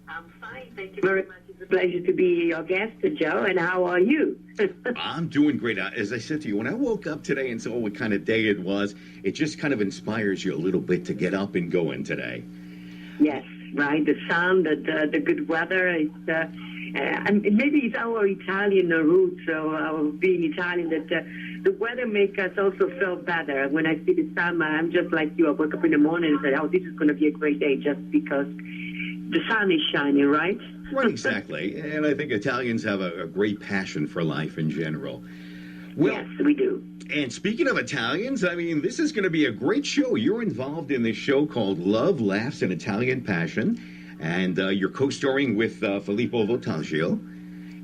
I'm fine, thank you very much. It's a pleasure to be your guest, Joe, and how are you? I'm doing great. As I said to you, when I woke up today and saw what kind of day it was, it just kind of inspires you a little bit to get up and going today. Yes, right. The sun, the good weather. And maybe it's our Italian roots, so being Italian, that the weather makes us also feel better. When I see the sun, I'm just like you. I wake up in the morning and say, oh, this is going to be a great day just because the sun is shining, right? Right, exactly. And I think Italians have a great passion for life in general. Well, yes, we do. And speaking of Italians, I mean, this is going to be a great show. You're involved in this show called Love, Laughs, and Italian Passion. And you're co-starring with Filippo Voltaggio.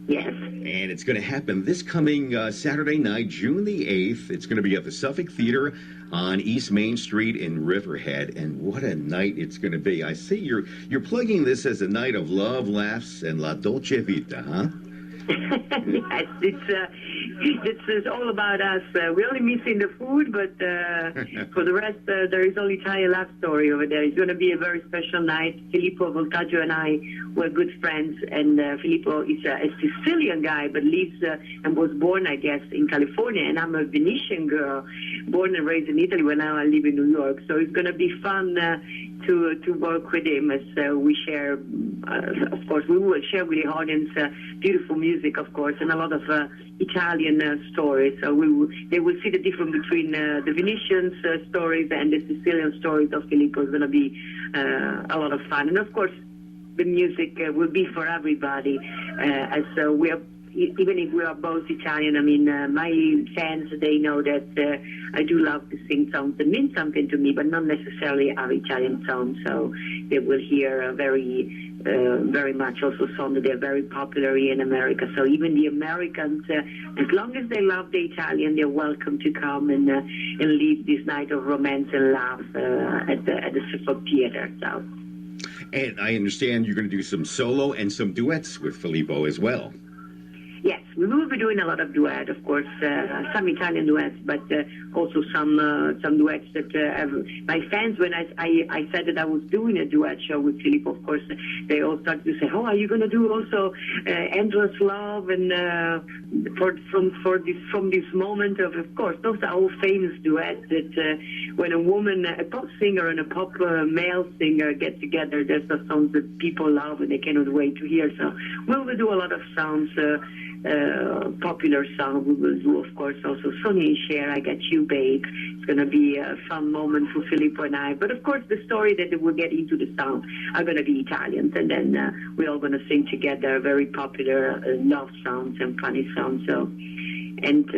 Yes. And it's going to happen this coming Saturday night, June the 8th. It's going to be at the Suffolk Theater on East Main Street in Riverhead. And what a night it's going to be. I see you're plugging this as a night of love, laughs, and la dolce vita, huh? Yes, it's all about us. We're only missing the food, but for the rest, there is only Italian love story over there. It's going to be a very special night. Filippo Voltaggio and I were good friends, and Filippo is a Sicilian guy, but lives and was born, I guess, in California, and I'm a Venetian girl, born and raised in Italy, where now I live in New York. So it's going to be fun to work with him as we share, of course, we will share with the audience beautiful music, of course, and a lot of Italian stories. So they will see the difference between the Venetian stories and the Sicilian stories of Filippo. It's going to be a lot of fun. And, of course, the music will be for everybody. As we are, even if we are both Italian, I mean, my fans, they know that I do love to sing songs that mean something to me, but not necessarily are Italian songs. So they will hear very much also songs that are very popular in America. So even the Americans, as long as they love the Italian, they're welcome to come and live this night of romance and laugh at the Suffolk Theater. So. And I understand you're going to do some solo and some duets with Filippo as well. Yes, we will be doing a lot of duets, of course, some Italian duets, but also some duets that my fans, when I said that I was doing a duet show with Filippo, of course, they all started to say, oh, are you going to do also Endless Love? And from this moment of course, those are all famous duets that when a woman, a pop singer and a pop male singer get together, there's the songs that people love and they cannot wait to hear. So we will do a lot of songs, popular song. We will do, of course, also Sonny and Cher, I Got You, Babe. It's going to be a fun moment for Filippo and I. But, of course, the story that we'll get into the song are going to be Italians. And then we're all going to sing together very popular love songs and funny songs. So, and,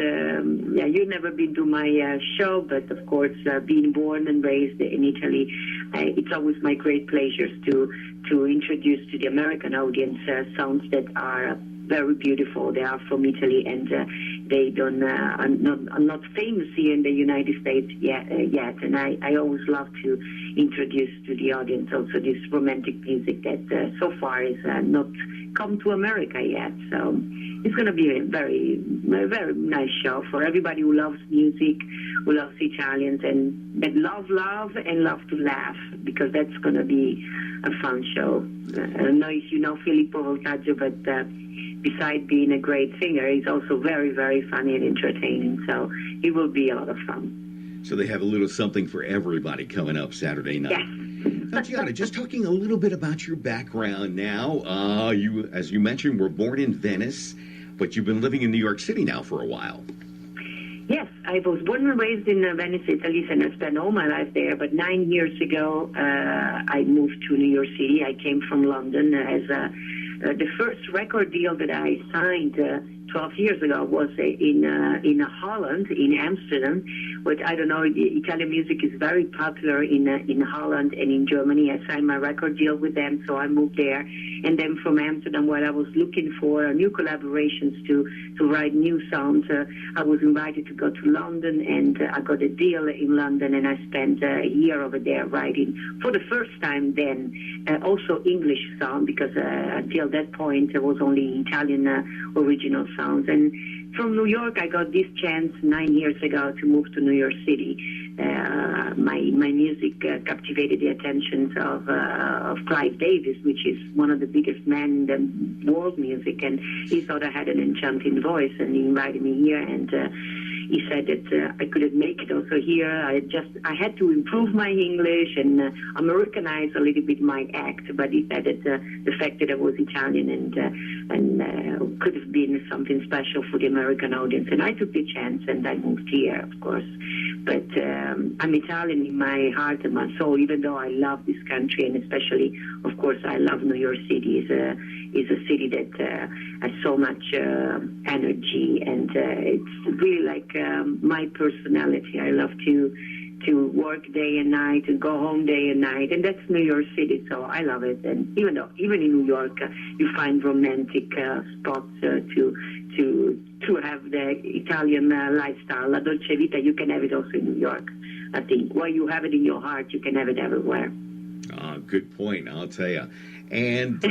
you've never been to my show, but, of course, being born and raised in Italy, it's always my great pleasure to introduce to the American audience songs that are very beautiful. They are from Italy, and they are not famous here in the United States yet. And I always love to introduce to the audience also this romantic music that so far is not come to America yet. So it's going to be a very nice show for everybody who loves music, who loves Italians, and that love and love to laugh, because that's going to be a fun show. I don't know if you know Filippo Voltaggio, but besides being a great singer, he's also very, very funny and entertaining. So it will be a lot of fun. So they have a little something for everybody coming up Saturday night. Yes. Now, Giada, just talking a little bit about your background now. You, as you mentioned, were born in Venice, but you've been living in New York City now for a while. Yes, I was born and raised in Venice, Italy, and I spent all my life there. But 9 years ago, I moved to New York City. I came from London as the first record deal that I signed 12 years ago was in Holland, in Amsterdam. But I don't know, Italian music is very popular in Holland and in Germany. I signed my record deal with them, so I moved there. And then from Amsterdam, while I was looking for new collaborations to write new songs, I was invited to go to London, and I got a deal in London, and I spent a year over there writing for the first time then also English song, because until that point there was only Italian original sounds. And from New York, I got this chance 9 years ago to move to New York City. My music captivated the attention of Clive Davis, which is one of the biggest men in the world music, and he thought I had an enchanting voice, and he invited me here, and he said that I couldn't make it also here. I had to improve my English and Americanize a little bit my act, but he said that the fact that I was Italian and could have been something special for the American audience, and I took the chance and I moved here, of course. But I'm Italian in my heart and my soul, even though I love this country, and especially, of course, I love New York City. Is a city that has so much energy, and it's really like my personality. I love to work day and night and go home day and night, and that's New York City, so I love it. And even in New York, you find romantic spots to have the Italian lifestyle, la dolce vita. You can have it also in New York, I think. While you have it in your heart, you can have it everywhere. Good point, I'll tell you. And,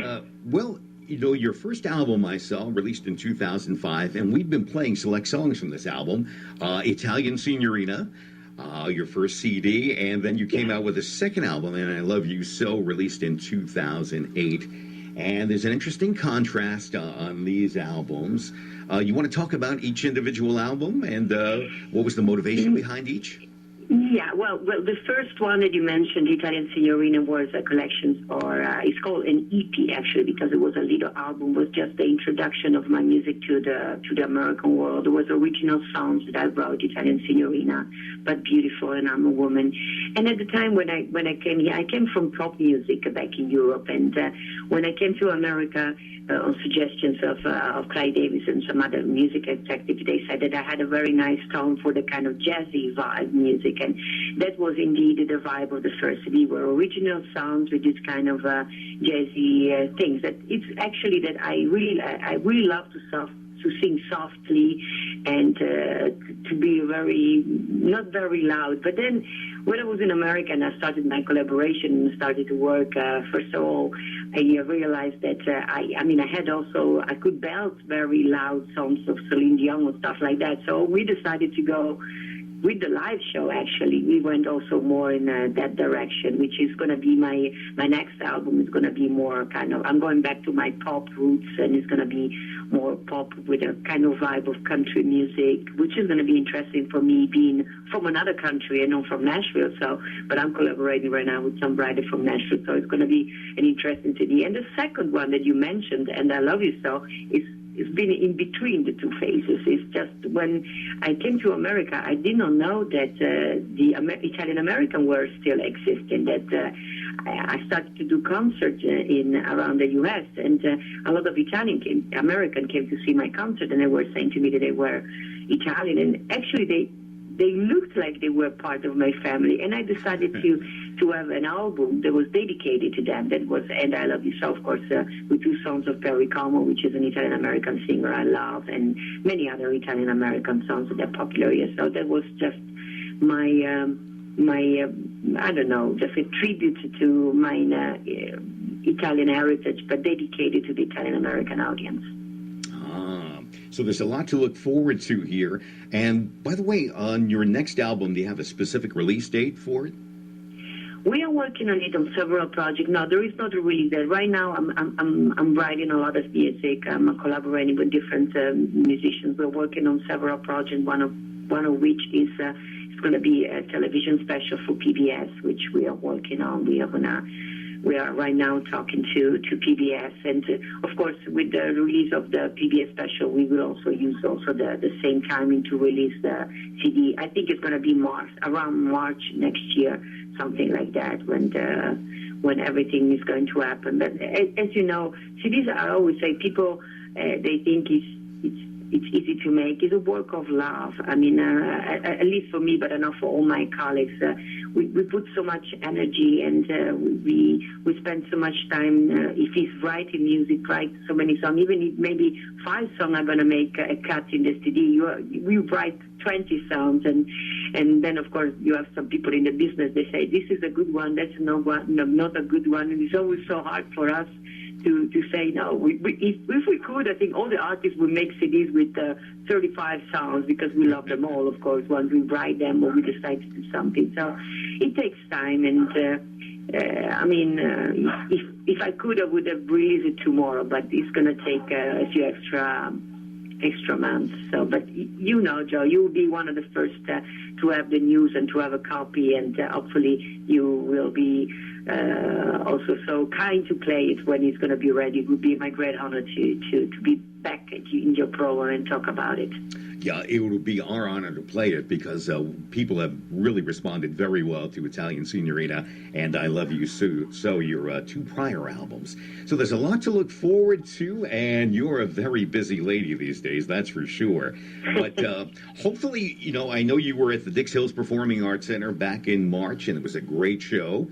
well, you know, your first album I saw, released in 2005, and we've been playing select songs from this album, Italian Signorina, your first CD, and then you came out with a second album, And I Love You So, released in 2008. And there's an interesting contrast on these albums. You want to talk about each individual album, and what was the motivation behind each? Yeah, well, the first one that you mentioned, Italian Signorina, was a collection, or it's called an EP actually, because it was a little album. Was just the introduction of my music to the American world. It was original songs that I wrote, Italian Signorina, but beautiful, and I'm a woman. And at the time when I came here, I came from pop music back in Europe, and when I came to America, on suggestions of Clive Davis and some other music executives, they said that I had a very nice tone for the kind of jazzy vibe music, and that was indeed the vibe of the first CD. Were original songs with this kind of jazzy things. That it's actually that I really love to sing softly and to be not very loud. But then when I was in America and I started my collaboration and started to work, first of all, I realized that I could belt very loud songs of Celine Dion and stuff like that. So we decided to go with the live show. Actually, we went also more in that direction, which is going to be my next album. Is going to be more kind of, I'm going back to my pop roots, and it's going to be more pop with a kind of vibe of country music, which is going to be interesting for me, being from another country and not from Nashville. So, but I'm collaborating right now with some writer from Nashville, so it's going to be an interesting CD. And the second one that you mentioned, And I Love You So, it's been in between the two phases. It's just when I came to America, I did not know that the Italian American were still existing. That I started to do concerts around the U.S. and a lot of American came to see my concert, and they were saying to me that they were Italian, and actually they looked like they were part of my family. And I decided to have an album that was dedicated to them. That was And I Love You So, of course, with two songs of Perry Como, which is an Italian-American singer I love, and many other Italian-American songs that are popular here. So that was just my I don't know, just a tribute to my Italian heritage, but dedicated to the Italian-American audience. So there's a lot to look forward to here. And by the way, on your next album, do you have a specific release date for it? We are working on it on several projects. No, there is not a release date. Right now, I'm writing a lot of music. I'm collaborating with different musicians. We're working on several projects. One of which is it's going to be a television special for PBS, which we are working on. We are right now talking to PBS, and of course, with the release of the PBS special, we will also use the same timing to release the CD. I think it's going to be around March next year, something like that, when everything is going to happen. But as you know, CDs, I always say, people they think it's easy to make. It's a work of love. I mean, at least for me, but not for all my colleagues. We put so much energy, and we spend so much time. If he's writing music, write so many songs, even if maybe 5 songs are going to make a cut in the CD, we write 20 songs, and then of course you have some people in the business. They say this is a good one, that's not a good one, and it's always so hard for us to say no. If we could, I think all the artists would make CDs with 35 songs because we love them all, of course, once we write them or we decide to do something. So it takes time, and if I could, I would have released it tomorrow, but it's going to take a few extra months. So, but you know, Joe, you will be one of the first to have the news and to have a copy, and hopefully you will be also so kind to play it when it's going to be ready. It would be my great honor to be back in your program and talk about it. Yeah, it would be our honor to play it because people have really responded very well to Italian Signorina and I Love You So, your two prior albums. So there's a lot to look forward to, and you're a very busy lady these days, that's for sure. But hopefully, I know you were at the Dix Hills Performing Arts Center back in March, and it was a great show.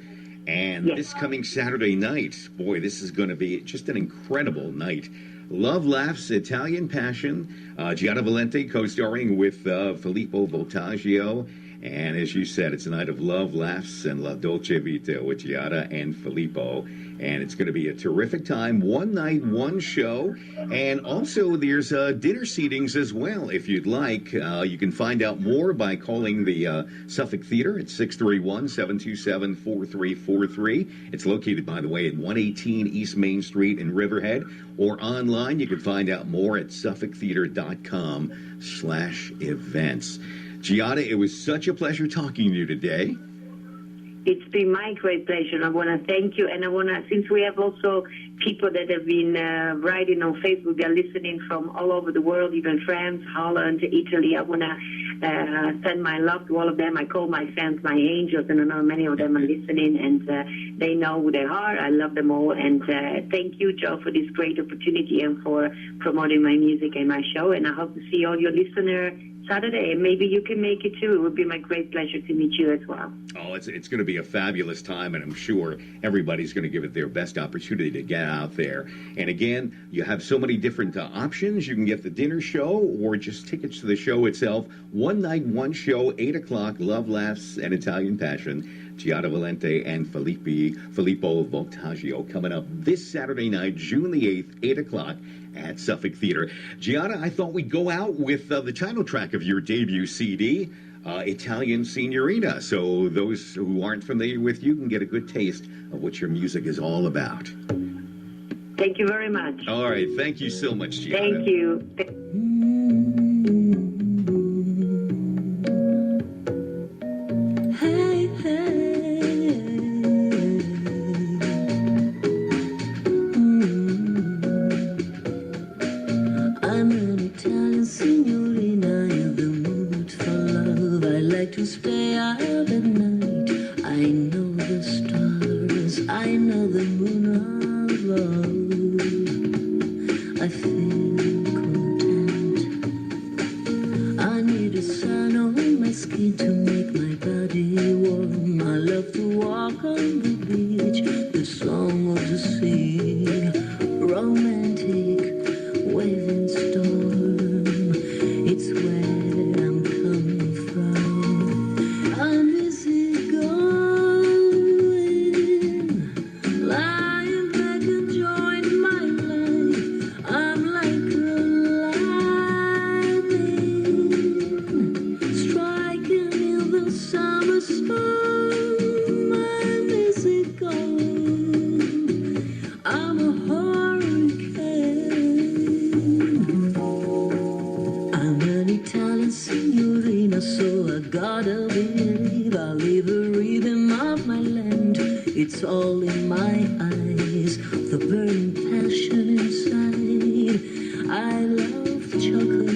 And yes. This coming Saturday night, boy, this is going to be just an incredible night. Love, Laughs, Italian Passion, Giada Valenti co-starring with Filippo Voltaggio. And as you said, it's a night of love, laughs, and La Dolce Vita with Giada and Filippo. And it's going to be a terrific time. One night, one show. And also there's dinner seatings as well, if you'd like. You can find out more by calling the Suffolk Theater at 631-727-4343. It's located, by the way, at 118 East Main Street in Riverhead. Or online, you can find out more at suffolktheater.com/events. Giada, it was such a pleasure talking to you today. It's been my great pleasure. I want to thank you. And I want to, since we have also people that have been writing on Facebook, they're listening from all over the world, even France, Holland, Italy. I want to send my love to all of them. I call my fans my angels, and I know many of them are listening, and they know who they are. I love them all. And thank you, Joe, for this great opportunity and for promoting my music and my show. And I hope to see all your listeners Saturday, and maybe you can make it too. It would be my great pleasure to meet you as well. Oh, it's going to be a fabulous time, and I'm sure everybody's going to give it their best opportunity to get out there. And again, you have so many different options. You can get the dinner show or just tickets to the show itself. One night, one show, 8 o'clock, Love, Laughs, and Italian Passion. Giada Valenti and Filippo Voltaggio coming up this Saturday night, June the 8th, 8 o'clock at Suffolk Theater. Giada, I thought we'd go out with the title track of your debut CD, Italian Signorina. So those who aren't familiar with you can get a good taste of what your music is all about. Thank you very much. All right. Thank you so much, Giada. Thank you. Stay out at night. I know the stars, I know the moon of love. I feel content. I need a sun on my skin to make my body warm. I love to walk on the beach, the song of the sea, romantic, waving storm. It's where I'm coming from. I'm easy going, lying back enjoying my life. I'm like a lightning, striking in the summer storm. I'm easy going, I'm a hurricane. I'm an Italian signorina, so I gotta believe I'll leave a rhythm of my land. It's all in my eyes, the burning passion inside. I love chocolate.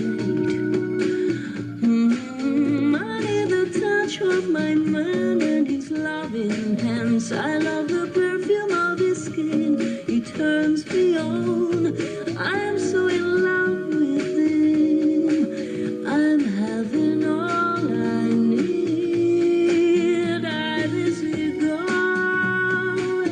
I need the touch of my man and his loving hands. I love the perfume of his skin, it turns me on. I'm so in love with him, I'm having all I need. I'm easy going,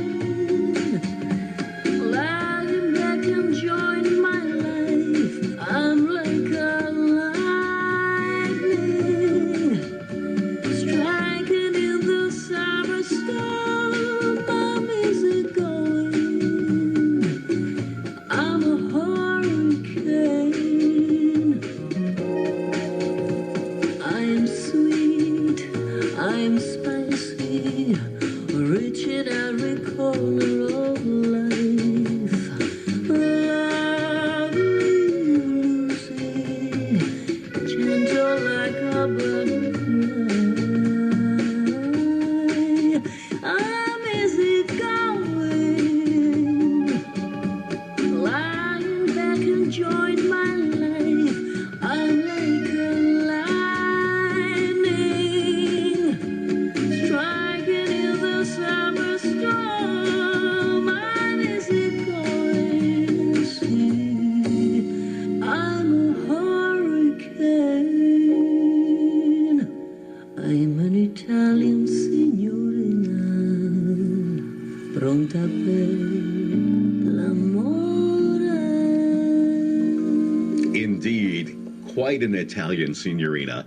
quite an Italian Signorina.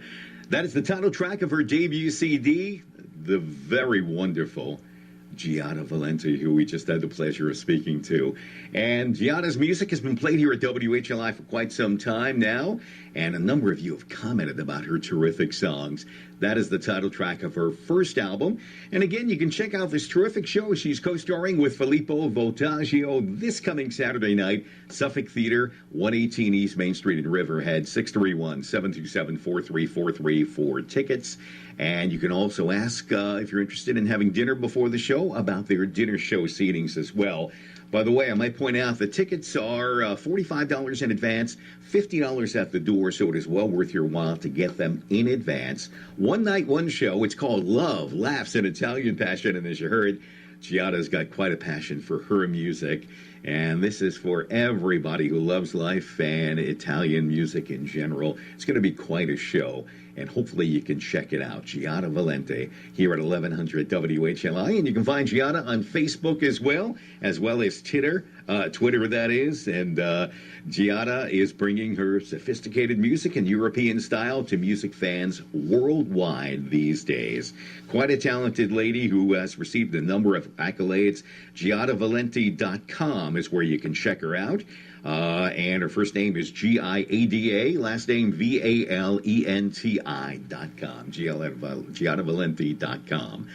That is the title track of her debut CD, the very wonderful Giada Valenti, who we just had the pleasure of speaking to. And Giada's music has been played here at WHLI for quite some time now, and a number of you have commented about her terrific songs. That is the title track of her first album. And again, you can check out this terrific show. She's co-starring with Filippo Voltaggio this coming Saturday night, Suffolk Theater, 118 East Main Street in Riverhead, 631-727-4343 for tickets. And you can also ask if you're interested in having dinner before the show about their dinner show seatings as well. By the way, I might point out the tickets are $45 in advance, $50 at the door, so it is well worth your while to get them in advance. One night, one show. It's called Love, Laughs, and Italian Passion, and as you heard, Giada's got quite a passion for her music, and this is for everybody who loves life and Italian music in general. It's going to be quite a show, and hopefully you can check it out. Giada Valenti here at 1100 WHLI, and you can find Giada on Facebook as well as Twitter, that is, and Giada is bringing her sophisticated music and European style to music fans worldwide these days. Quite a talented lady who has received a number of accolades. GiadaValenti.com is where you can check her out. And her first name is Giada, last name Valenti.com. GiadaValenti.com.